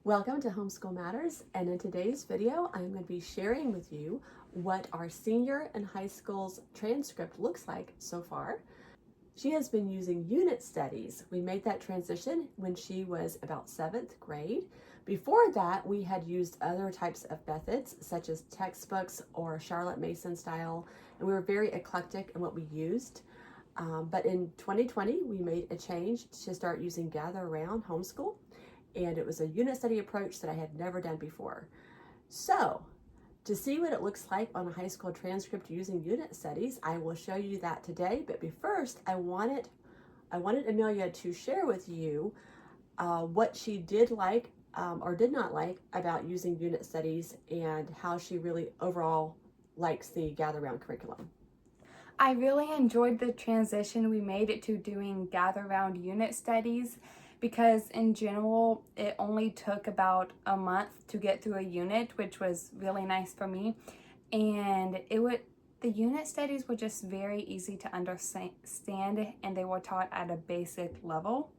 Welcome to Homeschool Matters, and in today's video I'm going to be sharing with you what our senior and high school's transcript looks like so far. She has been using unit studies. We made that transition when she was about 7th grade. Before that, we had used other types of methods such as textbooks or Charlotte Mason style, and we were very eclectic in what we used. But in 2020, we made a change to start using Gather Around Homeschool. And it was a unit study approach that I had never done before. So, to see what it looks like on a high school transcript using unit studies, I will show you that today. But first, I wanted Emelia to share with you what she did like or did not like about using unit studies and how she really overall likes the Gather Round curriculum. I really enjoyed the transition we made it to doing Gather Round unit studies, because in general it only took about a month to get through a unit, which was really nice for me. And the unit studies were just very easy to understand, and they were taught at a basic level.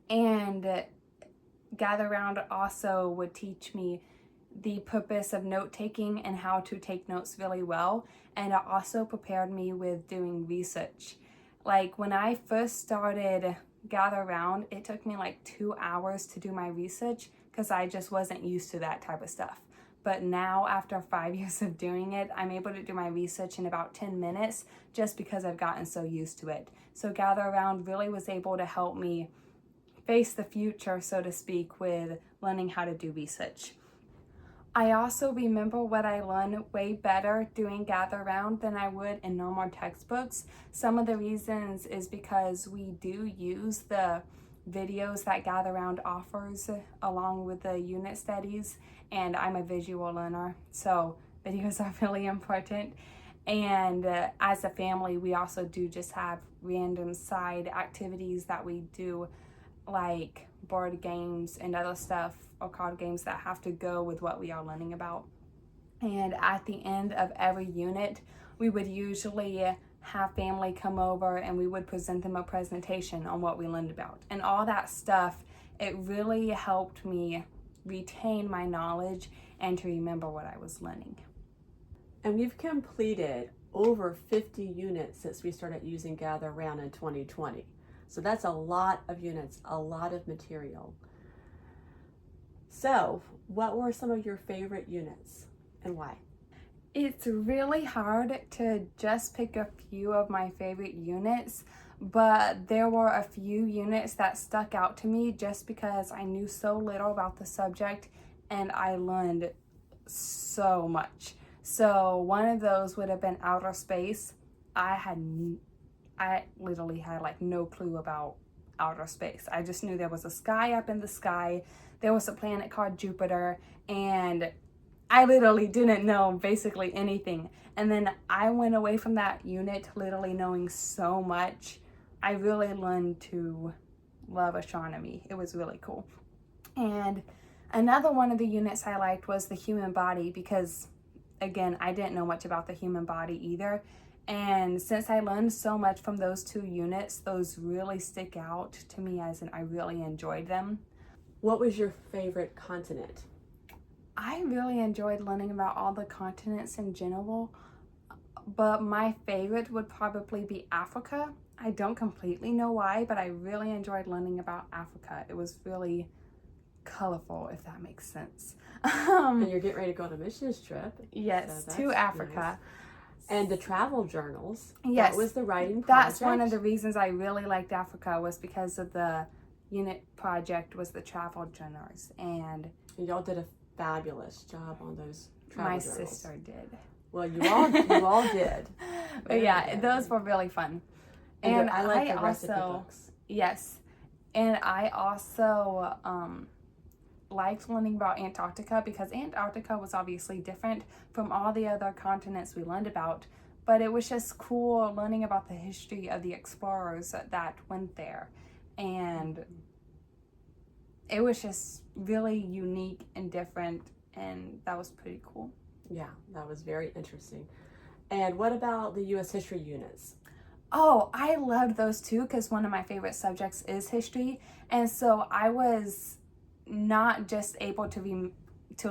And Gather Round also would teach me the purpose of note-taking and how to take notes really well, and it also prepared me with doing research. Like when I first started Gather Round, it took me like 2 hours to do my research because I just wasn't used to that type of stuff. But now, after 5 years of doing it, I'm able to do my research in about 10 minutes just because I've gotten so used to it. So Gather Round really was able to help me face the future, so to speak, with learning how to do research. I also remember what I learned way better doing Gather Round than I would in normal textbooks. Some of the reasons is because we do use the videos that Gather Round offers along with the unit studies, and I'm a visual learner, so videos are really important. And as a family, we also do just have random side activities that we do, like board games and other stuff, or card games that have to go with what we are learning about. And at the end of every unit, we would usually have family come over and we would present them a presentation on what we learned about. And all that stuff, it really helped me retain my knowledge and to remember what I was learning. And we've completed over 50 units since we started using Gather Around in 2020. So that's a lot of units, a lot of material. So, what were some of your favorite units and why? It's really hard to just pick a few of my favorite units, but there were a few units that stuck out to me just because I knew so little about the subject and I learned so much. So one of those would have been outer space. I literally had like no clue about outer space. I just knew there was a sky up in the sky. There was a planet called Jupiter, and I literally didn't know basically anything. And then I went away from that unit literally knowing so much. I really learned to love astronomy. It was really cool. And another one of the units I liked was the human body, because again, I didn't know much about the human body either. And since I learned so much from those two units, those really stick out to me as in I really enjoyed them. What was your favorite continent? I really enjoyed learning about all the continents in general, but my favorite would probably be Africa. I don't completely know why, but I really enjoyed learning about Africa. It was really colorful, if that makes sense. And you're getting ready to go on a missions trip. Yes, so to Africa. Nice. And the travel journals. Yes. That was the writing project. That's one of the reasons I really liked Africa, was because of the unit project was the travel journals. And y'all did a fabulous job on those travel journals. My sister did. Well, you all did. But yeah, those were really fun. And I like the recipe books. Yes. And I also liked learning about Antarctica, because Antarctica was obviously different from all the other continents we learned about, but it was just cool learning about the history of the explorers that went there, and it was just really unique and different, and that was pretty cool. Yeah, that was very interesting. And what about the U.S. history units? Oh, I loved those too, because one of my favorite subjects is history, and so I was not just able to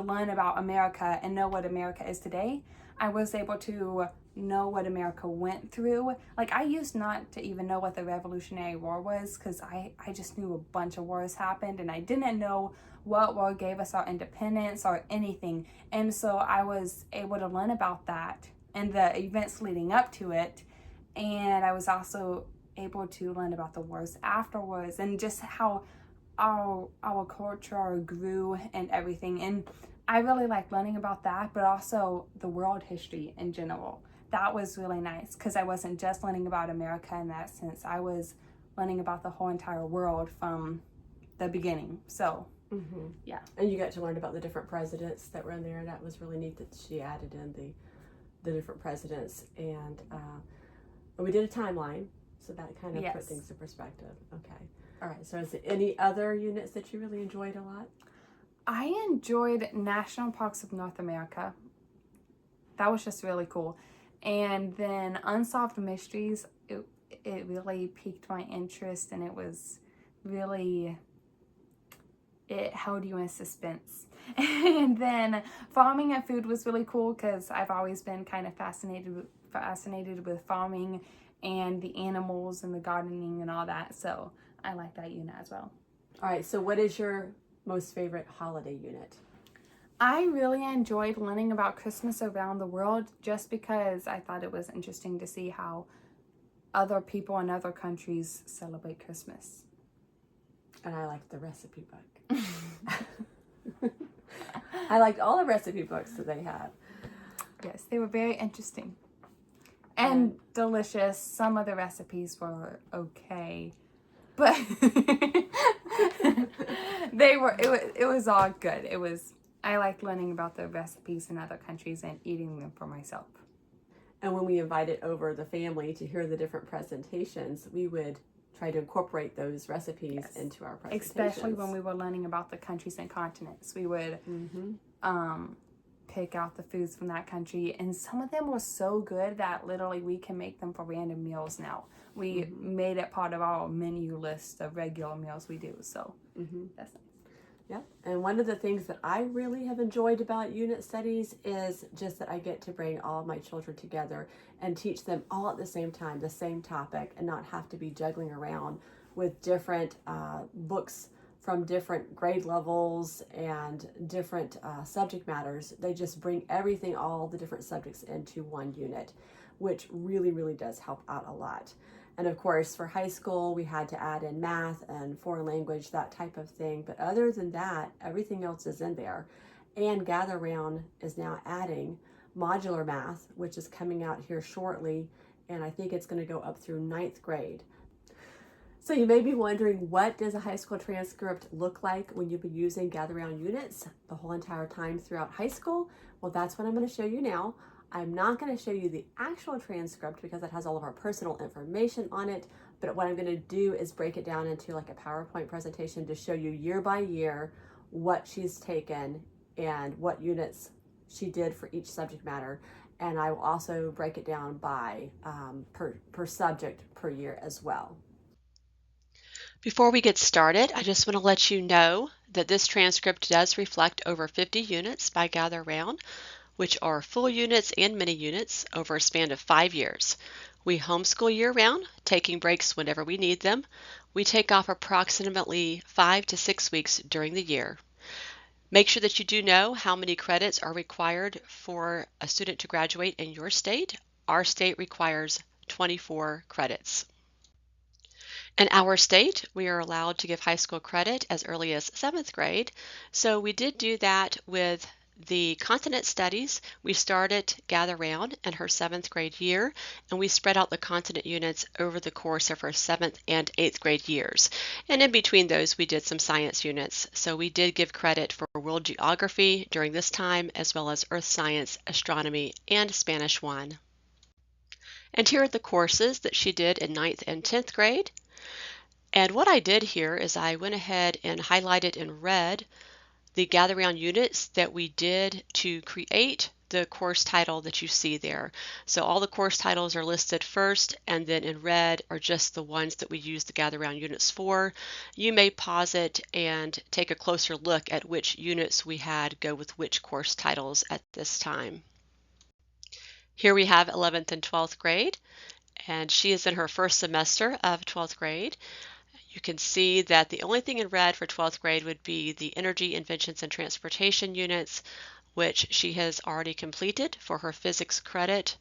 learn about America and know what America is today. I was able to know what America went through. Like, I used not to even know what the Revolutionary War was, because I just knew a bunch of wars happened, and I didn't know what war gave us our independence or anything. And so I was able to learn about that and the events leading up to it. And I was also able to learn about the wars afterwards, and just how our culture grew and everything. And I really like learning about that, but also the world history in general. That was really nice, because I wasn't just learning about America in that sense. I was learning about the whole entire world from the beginning. So yeah. And you got to learn about the different presidents that were in there. That was really neat that she added in the different presidents. And we did a timeline, so that kind of put things in perspective. Okay. All right. So is there any other units that you really enjoyed a lot? I enjoyed National Parks of North America. That was just really cool. And then Unsolved Mysteries, it really piqued my interest, and it was really, it held you in suspense. And then Farming and Food was really cool, because I've always been kind of fascinated with farming and the animals and the gardening and all that. So I like that unit as well. All right. So what is your most favorite holiday unit? I really enjoyed learning about Christmas around the world, just because I thought it was interesting to see how other people in other countries celebrate Christmas. And I liked the recipe book. I liked all the recipe books that they had. Yes, they were very interesting and delicious. Some of the recipes were okay, but it was all good. I like learning about the recipes in other countries and eating them for myself. And when we invited over the family to hear the different presentations, we would try to incorporate those recipes into our presentations. Especially when we were learning about the countries and continents. We would pick out the foods from that country, and some of them were so good that literally we can make them for random meals now. We made it part of our menu list of regular meals we do, so that's nice. Yep. And one of the things that I really have enjoyed about unit studies is just that I get to bring all of my children together and teach them all at the same time, the same topic, and not have to be juggling around with different books from different grade levels and different subject matters. They just bring everything, all the different subjects into one unit, which really, really does help out a lot. And of course, for high school, we had to add in math and foreign language, that type of thing. But other than that, everything else is in there. And Gather Round is now adding modular math, which is coming out here shortly. And I think it's going to go up through 9th grade. So you may be wondering, what does a high school transcript look like when you've been using Gather Round units the whole entire time throughout high school? Well, that's what I'm going to show you now. I'm not going to show you the actual transcript because it has all of our personal information on it, but what I'm going to do is break it down into like a PowerPoint presentation to show you year by year what she's taken and what units she did for each subject matter. And I will also break it down by per subject per year as well. Before we get started, I just want to let you know that this transcript does reflect over 50 units by Gather Round, which are full units and mini units over a span of 5 years. We homeschool year-round, taking breaks whenever we need them. We take off approximately 5 to 6 weeks during the year. Make sure that you do know how many credits are required for a student to graduate in your state. Our state requires 24 credits. In our state, we are allowed to give high school credit as early as 7th grade, so we did do that with the continent studies. We started Gather Round in her 7th grade year, and we spread out the continent units over the course of her 7th and 8th grade years. And in between those, we did some science units. So we did give credit for world geography during this time, as well as earth science, astronomy, and Spanish 1. And here are the courses that she did in 9th and 10th grade. And what I did here is I went ahead and highlighted in red the Gather Round units that we did to create the course title that you see there. So all the course titles are listed first, and then in red are just the ones that we use the Gather Round units for. You may pause it and take a closer look at which units we had go with which course titles at this time. Here we have 11th and 12th grade, and she is in her first semester of 12th grade. You can see that the only thing in red for 12th grade would be the Energy, Inventions, and Transportation units, which she has already completed for her physics credit,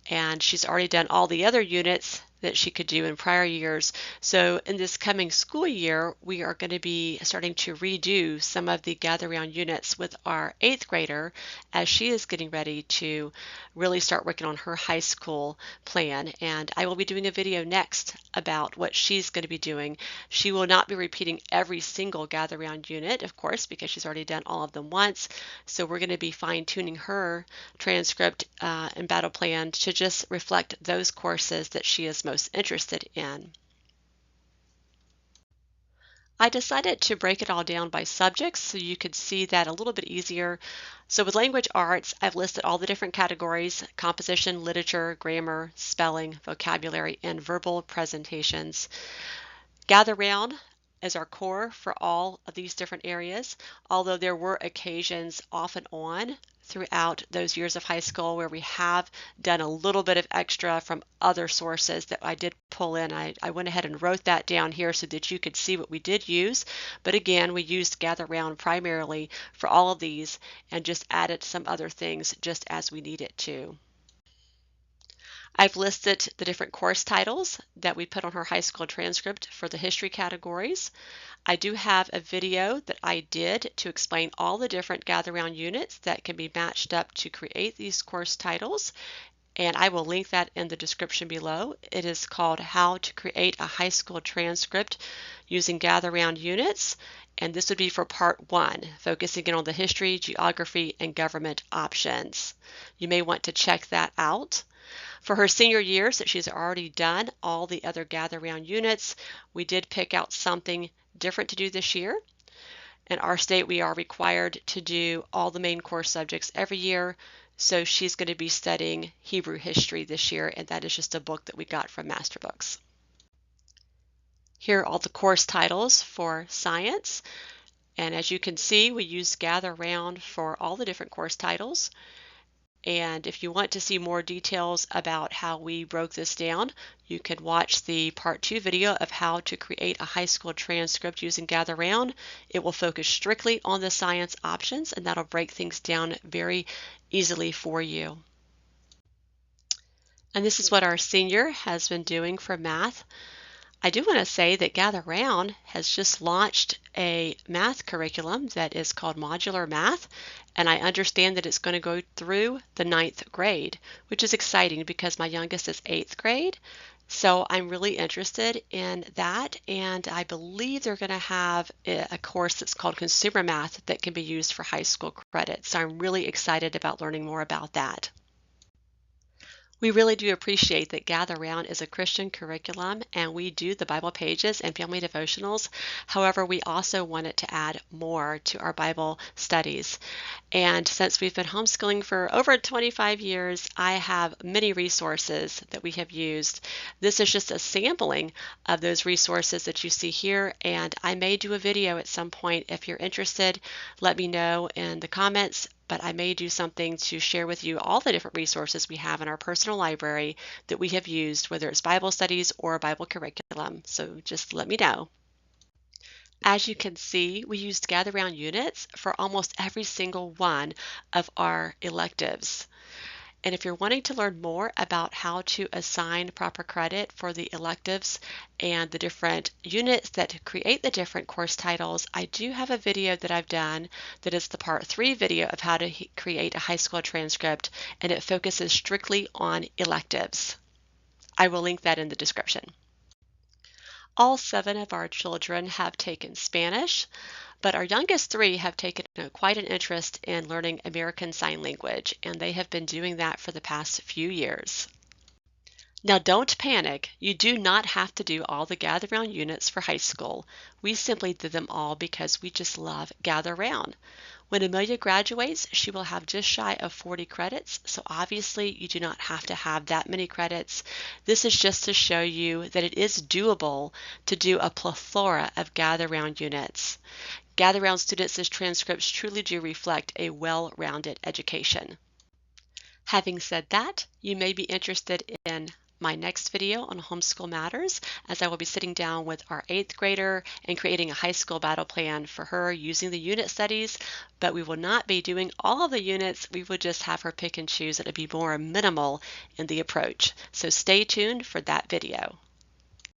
and she's already done all the other units that she could do in prior years. So in this coming school year, we are going to be starting to redo some of the Gather Round units with our 8th grader as she is getting ready to really start working on her high school plan. And I will be doing a video next about what she's going to be doing. She will not be repeating every single Gather Round unit, of course, because she's already done all of them once. So we're going to be fine-tuning her transcript and battle plan to just reflect those courses that she is most interested in. I decided to break it all down by subjects so you could see that a little bit easier. So with language arts, I've listed all the different categories: composition, literature, grammar, spelling, vocabulary, and verbal presentations. Gather Round is our core for all of these different areas, although there were occasions off and on throughout those years of high school where we have done a little bit of extra from other sources that I did pull in. I went ahead and wrote that down here so that you could see what we did use. But again, we used Gather Round primarily for all of these and just added some other things just as we needed to. I've listed the different course titles that we put on her high school transcript for the history categories. I do have a video that I did to explain all the different Gather Round units that can be matched up to create these course titles, and I will link that in the description below. It is called How to Create a High School Transcript Using Gather Round Units, and this would be for part 1, focusing in on the history, geography, and government options. You may want to check that out. For her senior years that she's already done all the other Gather Round units, we did pick out something different to do this year. In our state, we are required to do all the main course subjects every year, so she's going to be studying Hebrew history this year, and that is just a book that we got from Master Books. Here are all the course titles for science, and as you can see, we used Gather Round for all the different course titles. And if you want to see more details about how we broke this down, you can watch the part 2 video of how to create a high school transcript using Gather Round. It will focus strictly on the science options, and that'll break things down very easily for you. And this is what our senior has been doing for math. I do want to say that Gather Round has just launched a math curriculum that is called Modular Math, and I understand that it's going to go through the 9th grade, which is exciting because my youngest is 8th grade. So I'm really interested in that, and I believe they're going to have a course that's called Consumer Math that can be used for high school credit. So I'm really excited about learning more about that. We really do appreciate that Gather Round is a Christian curriculum, and we do the Bible pages and family devotionals. However, we also wanted to add more to our Bible studies. And since we've been homeschooling for over 25 years, I have many resources that we have used. This is just a sampling of those resources that you see here, and I may do a video at some point. If you're interested, let me know in the comments. But I may do something to share with you all the different resources we have in our personal library that we have used, whether it's Bible studies or Bible curriculum. So just let me know. As you can see, we used Gather Round units for almost every single one of our electives. And if you're wanting to learn more about how to assign proper credit for the electives and the different units that create the different course titles, I do have a video that I've done that is the part 3 video of how to create a high school transcript, and it focuses strictly on electives. I will link that in the description. All 7 of our children have taken Spanish, but our youngest 3 have taken quite an interest in learning American Sign Language, and they have been doing that for the past few years. Now don't panic. You do not have to do all the Gather Round units for high school. We simply did them all because we just love Gather Round. When Emelia graduates, she will have just shy of 40 credits, so obviously you do not have to have that many credits. This is just to show you that it is doable to do a plethora of Gather Round units. Gather Round students' transcripts truly do reflect a well-rounded education. Having said that, you may be interested in my next video on homeschool matters, as I will be sitting down with our 8th grader and creating a high school battle plan for her using the unit studies, but we will not be doing all of the units. We will just have her pick and choose. It'll be more minimal in the approach. So stay tuned for that video.